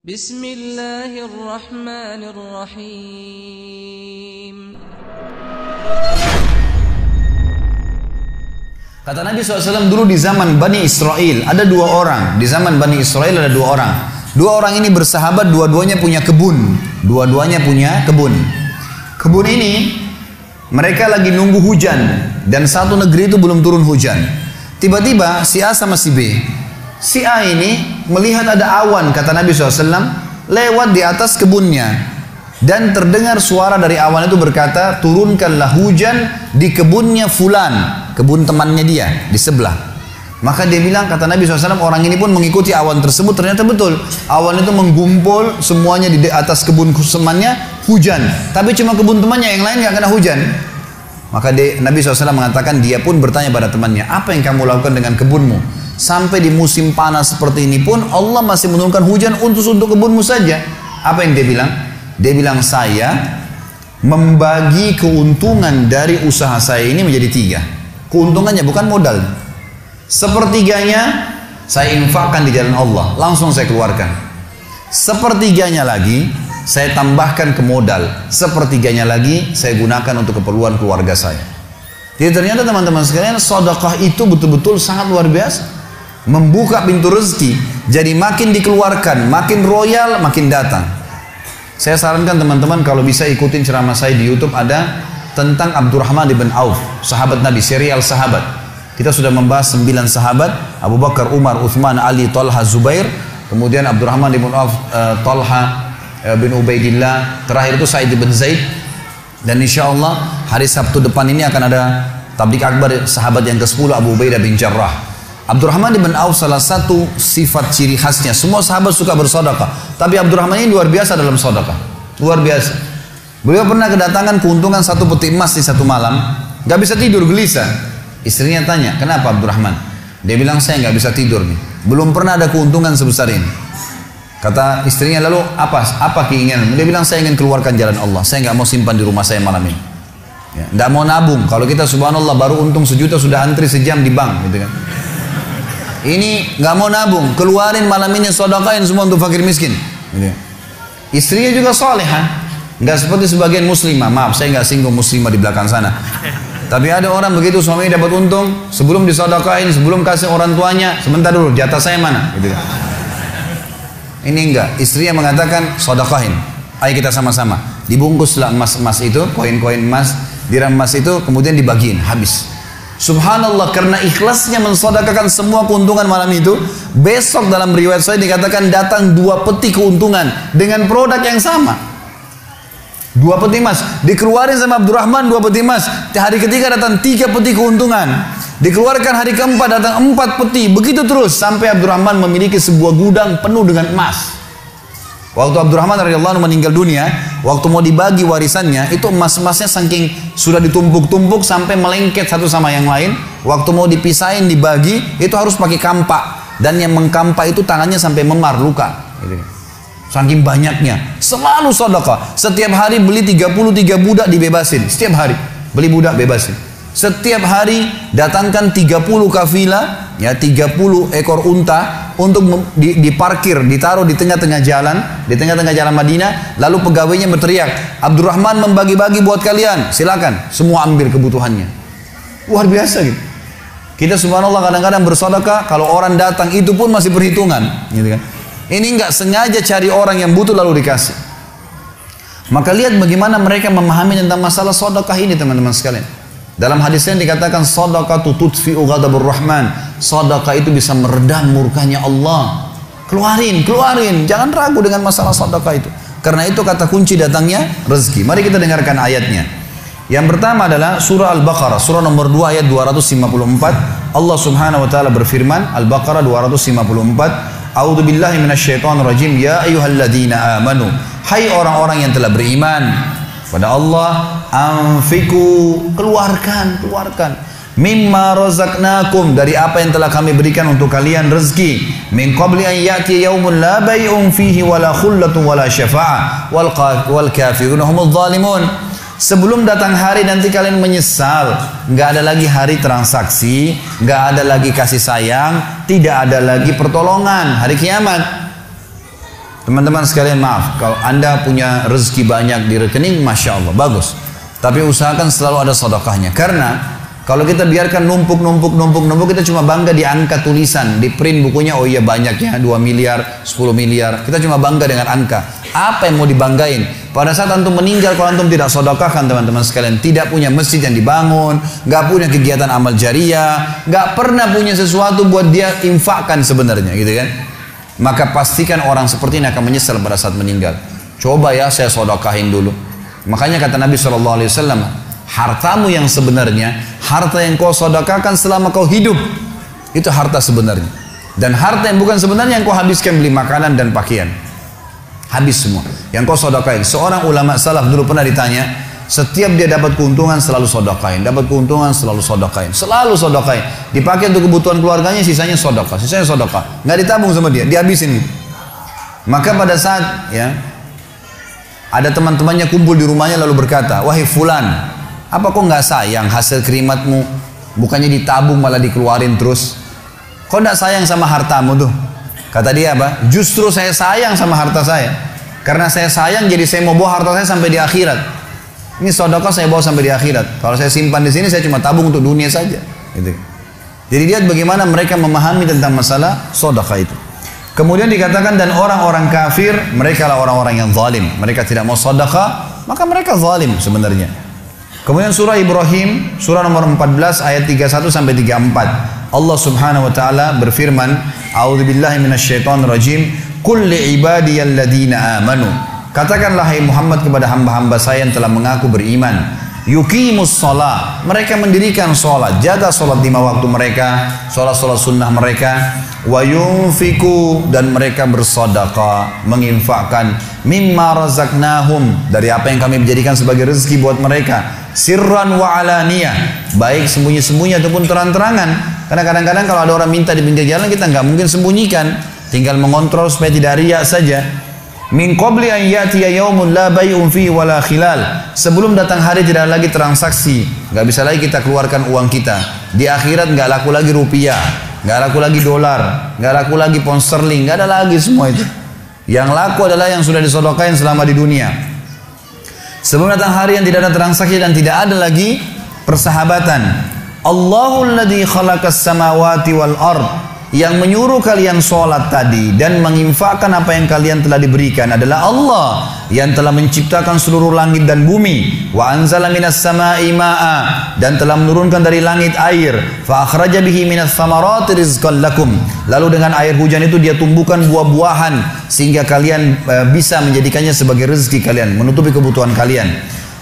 Bismillahirrahmanirrahim. Kata Nabi SAW dulu di zaman Bani Israel ada dua orang. Di zaman Bani Israel ada dua orang. Dua orang ini bersahabat, dua-duanya punya kebun. Dua-duanya punya kebun. Kebun ini mereka lagi nunggu hujan dan satu negeri itu belum turun hujan. Tiba-tiba si A sama si B. Si A ini melihat ada awan, kata Nabi SAW, lewat di atas kebunnya. Dan terdengar suara dari awan itu berkata, turunkanlah hujan di kebunnya fulan, kebun temannya dia di sebelah. Maka dia bilang, kata Nabi SAW, orang ini pun mengikuti awan tersebut. Ternyata betul, awan itu menggumpul semuanya di atas kebun temannya, hujan. Tapi cuma kebun temannya, yang lain gak kena hujan. Maka Nabi SAW mengatakan, dia pun bertanya pada temannya, apa yang kamu lakukan dengan kebunmu? Sampai di musim panas seperti ini pun Allah masih menurunkan hujan untuk kebunmu saja. Apa yang dia bilang? Dia bilang, saya membagi keuntungan dari usaha saya ini menjadi tiga. Keuntungannya bukan modal. Sepertiganya saya infakkan di jalan Allah, langsung saya keluarkan. Sepertiganya lagi saya tambahkan ke modal. Sepertiganya lagi saya gunakan untuk keperluan keluarga saya. Jadi ternyata teman-teman sekalian, sedekah itu betul-betul sangat luar biasa. Membuka pintu rezeki. Jadi makin dikeluarkan, makin royal, makin datang. Saya sarankan teman-teman kalau bisa ikutin ceramah saya di YouTube, ada tentang Abdurrahman bin Auf, sahabat Nabi, serial sahabat. Kita sudah membahas 9 sahabat, Abu Bakar, Umar, Uthman, Ali, Talha, Zubair. Kemudian Abdurrahman bin Auf, Talha bin Ubaidillah. Terakhir itu Sa'id bin Zaid. Dan insya Allah hari Sabtu depan ini akan ada tablik akbar sahabat yang ke-10, Abu Ubaidah bin Jarrah. Abdurrahman bin Auf salah satu sifat ciri khasnya, semua sahabat suka bersedekah, tapi Abdurrahman ini luar biasa dalam sedekah, luar biasa. Beliau pernah kedatangan keuntungan 1 peti emas di satu malam, gak bisa tidur, gelisah. Istrinya tanya, kenapa Abdurrahman? Dia bilang, saya gak bisa tidur nih, belum pernah ada keuntungan sebesar ini. Kata istrinya, lalu apa keinginan? Dia bilang, saya ingin keluarkan jalan Allah, saya gak mau simpan di rumah saya malam ini. Ya, gak mau nabung. Kalau kita subhanallah baru untung 1 juta sudah antri sejam di bank, gitu kan. Ini nggak mau nabung, keluarin malam ini, sedekahin semua untuk fakir miskin. Gitu. Istrinya juga salehah, nggak seperti sebagian muslimah. Maaf, saya nggak singgung muslimah di belakang sana. Tapi ada orang begitu, suaminya dapat untung, sebelum disedekahin, sebelum kasih orang tuanya, sebentar dulu, jatah saya mana? Gitu. Ini enggak, istrinya mengatakan sedekahin. Ayo kita sama-sama. Dibungkuslah emas-emas itu, koin-koin emas, dirham emas itu, kemudian dibagiin, habis. Subhanallah, karena ikhlasnya mensedekahkan semua keuntungan malam itu, besok dalam riwayat saya dikatakan datang 2 peti keuntungan dengan produk yang sama. 2 peti emas dikeluarin sama Abdurrahman, 2 peti emas. Hari ketiga datang 3 peti keuntungan. Dikeluarkan hari keempat datang 4 peti. Begitu terus sampai Abdurrahman memiliki sebuah gudang penuh dengan emas. Waktu Abdurrahman radhiyallahu anhu meninggal dunia, waktu mau dibagi warisannya, itu emas-emasnya saking sudah ditumpuk-tumpuk sampai melengket satu sama yang lain. Waktu mau dipisahin, dibagi, itu harus pakai kampak. Dan yang mengkampak itu tangannya sampai memar, luka. Saking banyaknya. Selalu sedekah. Setiap hari beli 33 budak dibebasin. Setiap hari beli budak bebasin. Setiap hari datangkan 30 kafilah, ya 30 ekor unta untuk diparkir, ditaruh di tengah-tengah jalan, Madinah. Lalu pegawainya berteriak, Abdurrahman membagi-bagi buat kalian, silakan, semua ambil kebutuhannya. Luar biasa gitu. Kita subhanallah kadang-kadang bersedekah, kalau orang datang itu pun masih perhitungan, gitu kan. Ini nggak sengaja cari orang yang butuh lalu dikasih. Maka lihat bagaimana mereka memahami tentang masalah sedekah ini, teman-teman sekalian. Dalam hadisnya dikatakan shadaqatu tudfi'u ghadabur rahman. Sedekah itu bisa meredam murkanya Allah. Keluarin, jangan ragu dengan masalah sedekah itu. Karena itu kata kunci datangnya rezeki. Mari kita dengarkan ayatnya. Yang pertama adalah surah Al-Baqarah, surah nomor 2 ayat 254. Allah Subhanahu wa taala berfirman, Al-Baqarah 254, A'udzu billahi minasyaitonir rajim. Ya ayyuhalladzina amanu. Hai orang-orang yang telah beriman pada Allah, anfiku, keluarkan mimma razaqnakum, dari apa yang telah kami berikan untuk kalian rezeki, min qabli an ya'ti yaumun la bay'un fihi wala khullatun wala syafa'ah wal kafiruna humudz zalimun. Sebelum datang hari nanti kalian menyesal, nggak ada lagi hari transaksi, nggak ada lagi kasih sayang, tidak ada lagi pertolongan, hari kiamat. Teman-teman sekalian, maaf, kalau Anda punya rezeki banyak di rekening, Masya Allah, bagus. Tapi usahakan selalu ada sedekahnya. Karena kalau kita biarkan numpuk, kita cuma bangga di angka tulisan, di print bukunya, oh iya banyaknya, 2 miliar, 10 miliar. Kita cuma bangga dengan angka. Apa yang mau dibanggain? Pada saat antum meninggal, kalau antum tidak sedekahkan teman-teman sekalian, tidak punya masjid yang dibangun, nggak punya kegiatan amal jariah, nggak pernah punya sesuatu buat dia infakkan sebenarnya, gitu kan? Maka pastikan orang seperti ini akan menyesal pada saat meninggal. Coba ya saya sedekahin dulu. Makanya kata Nabi SAW, hartamu yang sebenarnya, harta yang kau sedekahkan selama kau hidup, itu harta sebenarnya. Dan harta yang bukan sebenarnya yang kau habiskan beli makanan dan pakaian, habis semua. Yang kau sedekahin. Seorang ulama salaf dulu pernah ditanya, setiap dia dapat keuntungan selalu sedekahin, dapat keuntungan selalu sedekahin, selalu sedekahin. Dipakai untuk kebutuhan keluarganya, sisanya sedekah, sisanya sedekah. Nggak ditabung sama dia, dihabisin. Maka pada saat ya ada teman-temannya kumpul di rumahnya lalu berkata, wahai fulan, apa kau nggak sayang hasil kerimatmu? Bukannya ditabung malah dikeluarin terus. Kau nggak sayang sama hartamu tuh? Kata dia apa? Justru saya sayang sama harta saya. Karena saya sayang, jadi saya mau bawa harta saya sampai di akhirat. Ini sedekah saya bawa sampai di akhirat. Kalau saya simpan di sini, saya cuma tabung untuk dunia saja. Gitu. Jadi lihat bagaimana mereka memahami tentang masalah sedekah itu. Kemudian dikatakan, dan orang-orang kafir, mereka lah orang-orang yang zalim. Mereka tidak mau sedekah, maka mereka zalim sebenarnya. Kemudian surah Ibrahim, surah nomor 14 ayat 31 sampai 34. Allah Subhanahu wa taala berfirman, A'udzubillahi minasyaitonirrajim, Qul li'ibadiyalladzina amanu. Katakanlah hai Muhammad kepada hamba-hamba saya yang telah mengaku beriman, yuqimus shalah, mereka mendirikan sholat, jaga sholat 5 waktu mereka, sholat-sholat sunnah mereka, wa yunfiku, dan mereka bersedekah, menginfakkan, mimma razaqnahum, dari apa yang kami menjadikan sebagai rezeki buat mereka, sirran wa alaniyah, baik sembunyi-sembunyi ataupun terang-terangan. Karena kadang-kadang kalau ada orang minta di pinggir jalan, kita nggak mungkin sembunyikan, tinggal mengontrol supaya tidak riak saja. Min qabli an ya'tiya yaumun la bay'un fihi wala khilal, sebelum datang hari tidak ada lagi transaksi, nggak bisa lagi kita keluarkan uang kita. Di akhirat nggak laku lagi rupiah, nggak laku lagi dolar, nggak laku lagi pound sterling, nggak ada lagi semua itu. Yang laku adalah yang sudah disedekahkan selama di dunia. Sebelum datang hari yang tidak ada transaksi dan tidak ada lagi persahabatan. Allahul ladzi khalaqas samawati wal ard, yang menyuruh kalian sholat tadi dan menginfakkan apa yang kalian telah diberikan adalah Allah yang telah menciptakan seluruh langit dan bumi. Wa anzala minas sama'i ma'a, dan telah menurunkan dari langit air. Fa akhraja bihi minas samarati rizqan lakum, lalu dengan air hujan itu dia tumbuhkan buah-buahan sehingga kalian bisa menjadikannya sebagai rezeki kalian, menutupi kebutuhan kalian.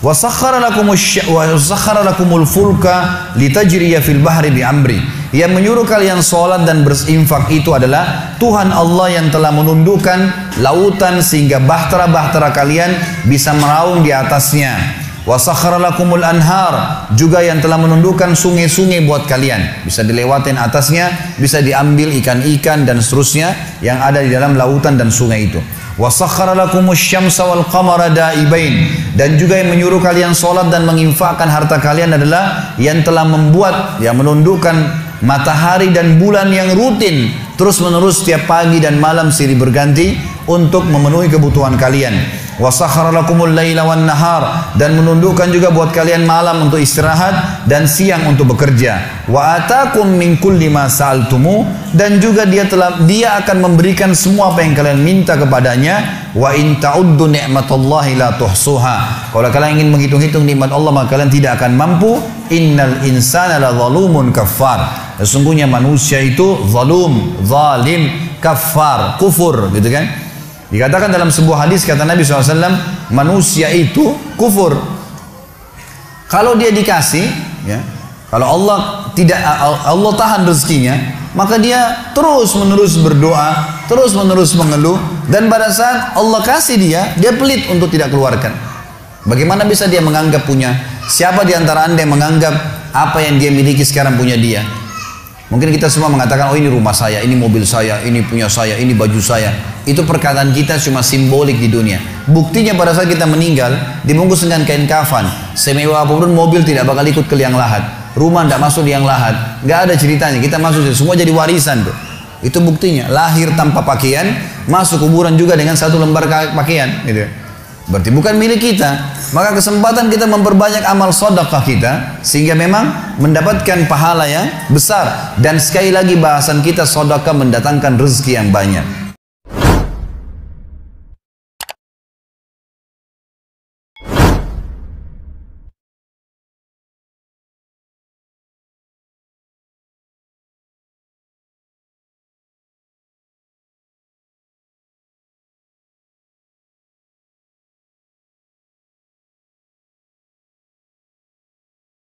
Wa sakhkhara lakumul fulka litajriya fil bahri bi amri, yang menyuruh kalian sholat dan berinfak itu adalah Tuhan Allah yang telah menundukkan lautan sehingga bahtera-bahtera kalian bisa meraung di atasnya. Wa sakhkhara lakumul anhar, juga yang telah menundukkan sungai-sungai buat kalian, bisa dilewatin atasnya, bisa diambil ikan-ikan dan seterusnya yang ada di dalam lautan dan sungai itu. Wa sakhkhara lakumus syamsa wal qamara da'ibain, dan juga yang menyuruh kalian sholat dan menginfakkan harta kalian adalah yang telah membuat, yang menundukkan matahari dan bulan yang rutin terus menerus setiap pagi dan malam silih berganti untuk memenuhi kebutuhan kalian. Wa sakhkhara lakumul laila wan nahar, dan menundukkan juga buat kalian malam untuk istirahat dan siang untuk bekerja. Wa atakum min kulli ma sa'altumu, dan juga dia akan memberikan semua apa yang kalian minta kepadanya. Wa in ta'uddu ni'matallahi la tuhsuha, kalau kalian ingin menghitung-hitung nikmat Allah maka kalian tidak akan mampu. Innal insana la zalumun kafar, sesungguhnya manusia itu zalim, kafar, kufur, gitu kan. Dikatakan dalam sebuah hadis, kata Nabi SAW, manusia itu kufur. Kalau dia dikasih, ya, kalau Allah tahan rezekinya, maka dia terus menerus berdoa, terus menerus mengeluh, dan pada saat Allah kasih dia pelit untuk tidak keluarkan. Bagaimana bisa dia menganggap punya? Siapa di antara anda yang menganggap apa yang dia miliki sekarang punya dia? Mungkin kita semua mengatakan, oh ini rumah saya, ini mobil saya, ini punya saya, ini baju saya. Itu perkataan kita cuma simbolik di dunia. Buktinya pada saat kita meninggal, dibungkus dengan kain kafan. Semewah apapun mobil tidak bakal ikut ke liang lahat. Rumah tidak masuk liang lahat. Nggak ada ceritanya, kita masuk semua jadi warisan tuh. Itu buktinya, lahir tanpa pakaian, masuk kuburan juga dengan satu lembar pakaian. Gitu. Berarti bukan milik kita. Maka kesempatan kita memperbanyak amal sedekah kita, sehingga memang mendapatkan pahala yang besar. Dan sekali lagi bahasan kita, sedekah mendatangkan rezeki yang banyak.